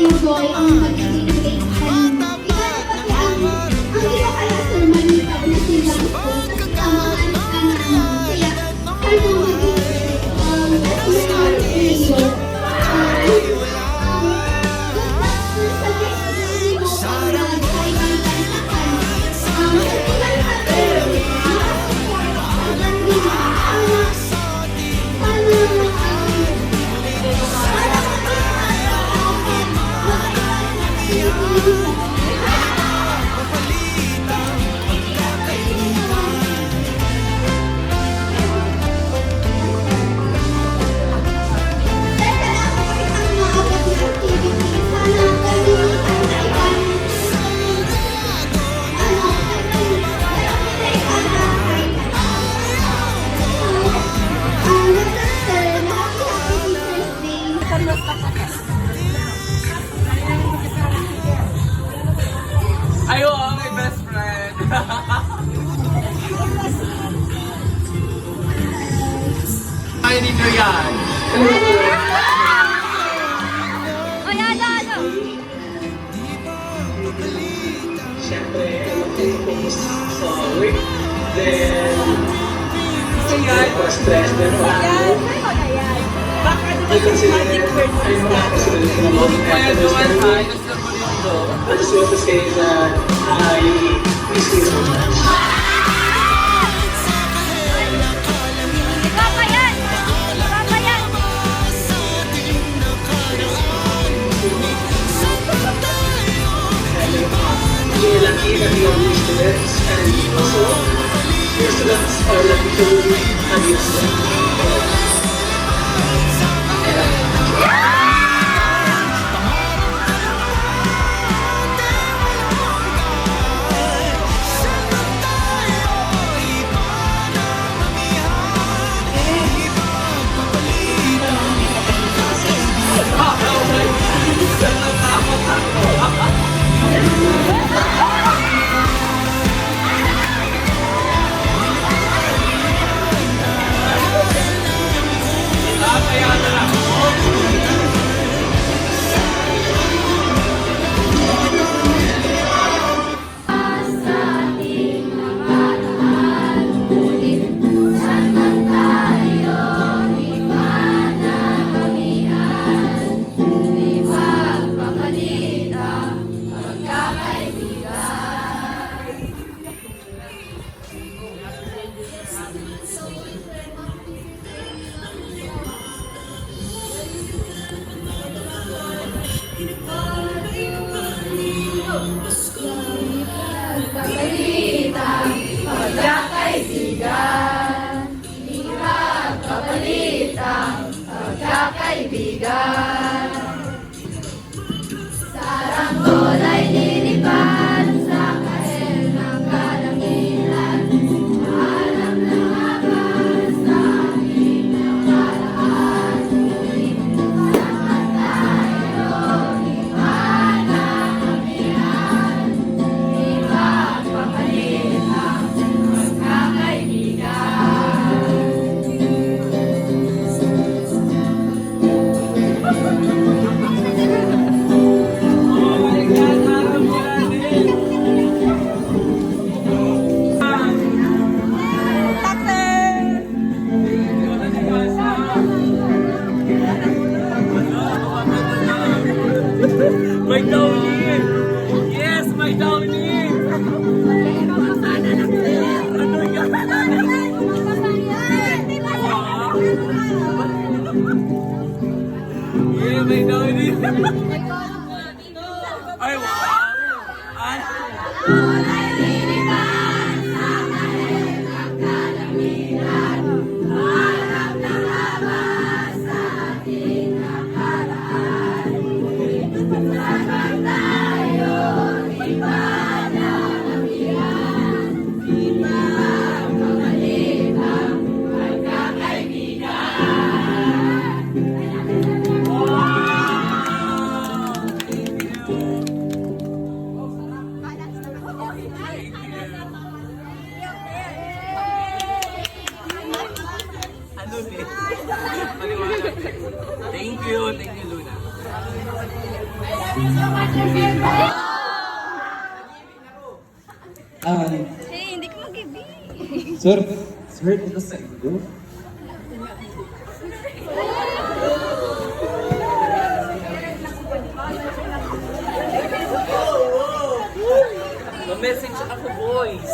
enjoy ang magiging great time. Ikaw pati ang hindi ko kaya sir malita na silang po sa mga anak-anak mo. Kaya paano magiging smart ninyo? Ayo, my best friend. Ay, ninyo yan. Ay, ano? Siyempre, mag-focus sa work. Then, stress, then Yan, ano na yan? Baka ano ba I consider magic word mo ay mga kasunod ko naman. Kaya doon, ayos na mo nito. I just want to say that I miss you so much. Ikaw pa yan! Ikaw pa yan! You're lucky that you have these students, and also, your students are lucky to have you. Ay, wow! Ay! Ano eh? Paliwanag. Thank you, Luna. Hindi ko mag-ibig. Sir, ito sa iyo. Ma-message ako, boys.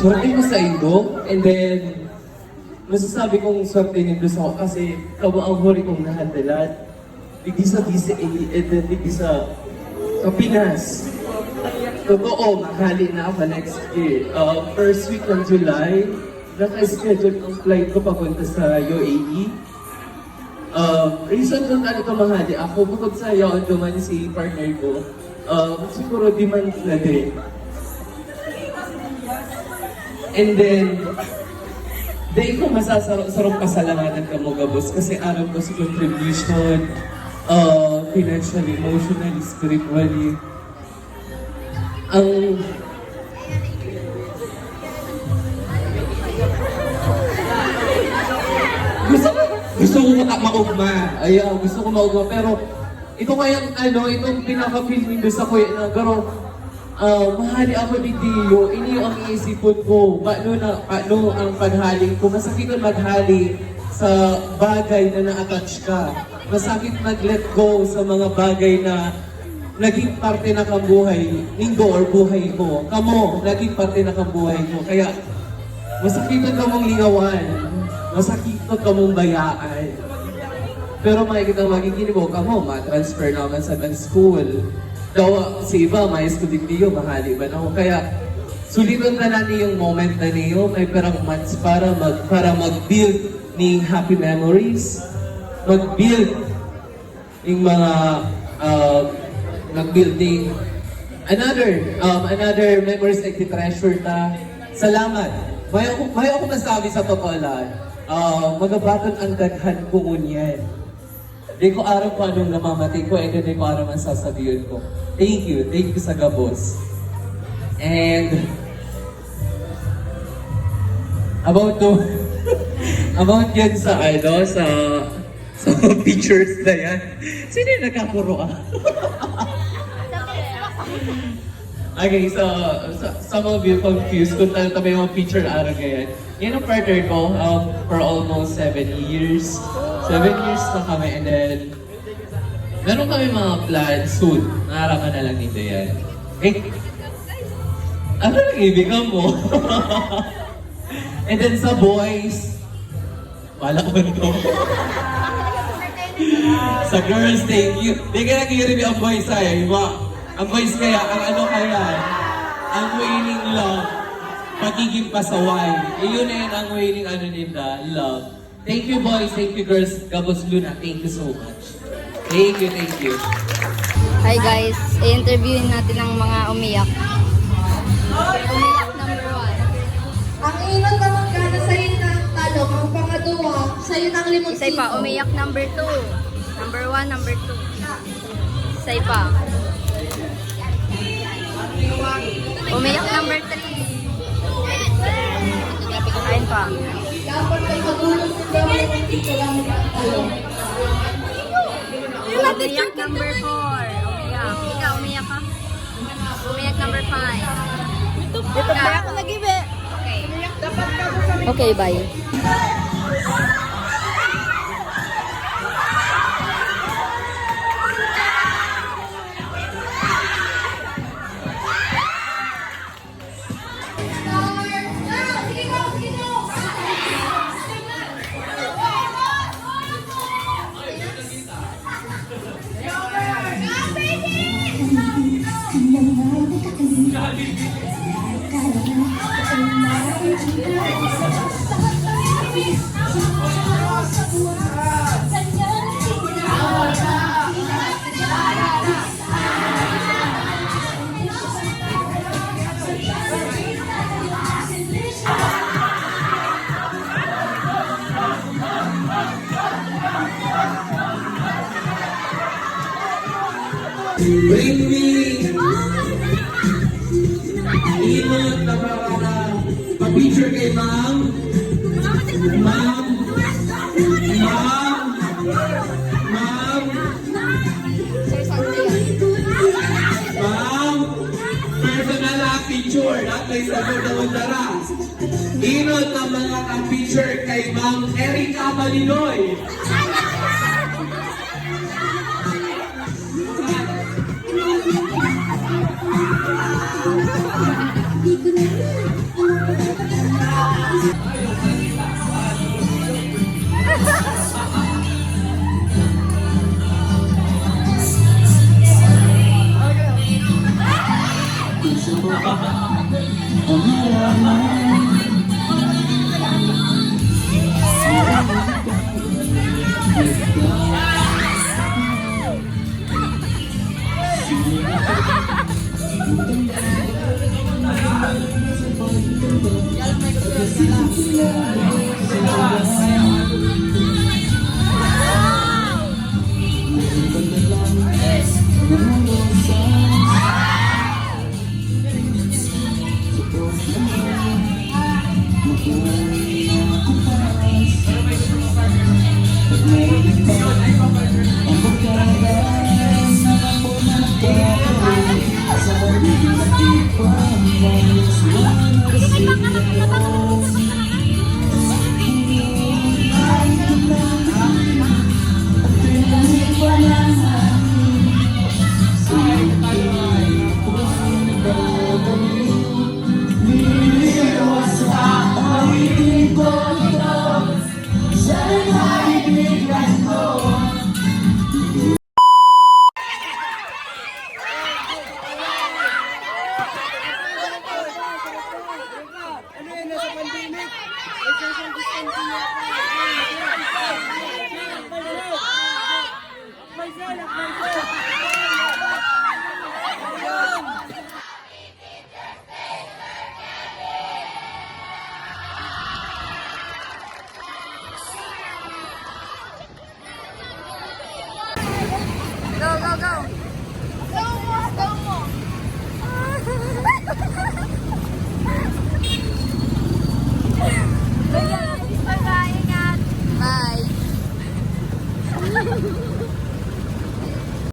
Swerte ko sa iyo, and then, masasabi kong swerte niyo ako kasi kamo ang huri kong nahandalan. Digdi sa DCA, and then digdi sa Pinas. Totoo, mahali na ako next year. First week ng July, naka-schedule ang flight ko papunta sa UAE. Reason kung ano ka mahali ako, bukod sa yaon duman si partner ko, siguro demand na din. And then, di ko masasarong pasalamatan ka mo gabos kasi aram ko sa contribution, financially, emotionally, spiritually. Ang gusto ko maugma. Ayaw, gusto ko maugma. Pero ito kayang itong pinaka-feel niyo sa kuya na garo, mahali ako ni Dio, iniyo ang iisipon ko. Paano ang paghaling ko? Masakit ang maghali sa bagay na na-attach ka. Masakit mag-let go sa mga bagay na naging parte na kang buhay linggo or buhay ko. Kamo, naging parte na kang buhay ko. Kaya, masakitan ka mong lingawan. Masakitan ka mong bayaan. Pero makikita magiging mo, kamo, ma-transfer naman sa school. Daw, si iba, may school din niyo, mahali ba na ako. Kaya, sulitan na natin yung moment na niyo, may perang months para mag-build ng happy memories. Mag-build ng mga nag-building another memories like the treasure ta. Salamat. May ako masabi sa totoo lang. Magabaton ang daghan ko ngunyan. Di ko araw ko anong namamatay ko, and di ko araw ang sasabihin ko. Thank you sa gabos. And about yan sa sa pictures na yan. Sino yung nagkapuro ah? Okay, so some of you confused kung talaga may mga picture na araw ngayon. Yan ang partner ko for almost 7 years. 7 years na kami, and then meron kami mga plans soon. Naaraman na lang nito yan. Ano lang ibigan mo? And then sa boys, wala ko nito. Sa girls, thank you. Di kaya nag-i-review ang boys ay, ang boys kaya, ang wailing love, pagiging pasaway. Yun na yun ang wailing nila, love. Thank you boys, thank you girls, Gabos Luna, thank you so much. Thank you. Hi guys, i-interviewin natin ang mga umiyak. Umiyak number 1. Ang inot na magkana sa'yo na talong, ang pangaduwa, sa'yo ng limon Isa pa, umiyak number 2. Number 1, number 2. Isa pa. Umiyak number 3. Ayun pa. Dapat may matulog ng gawin ng dito lang talong. Umiyak number 4. Umiyak. Ikaw, umiyak ka? Umiyak number 5. Dito ba ako nag-ibe? Okay. Okay, bye. Sige go! Bring me inot na para pa-picture kay ma'am. Ma'am. Ma'am. Ma'am. Ma'am. Personal na picture. At may sagot na undara. Inot na mga ka-picture kay Ma'am Erica Malinoy. May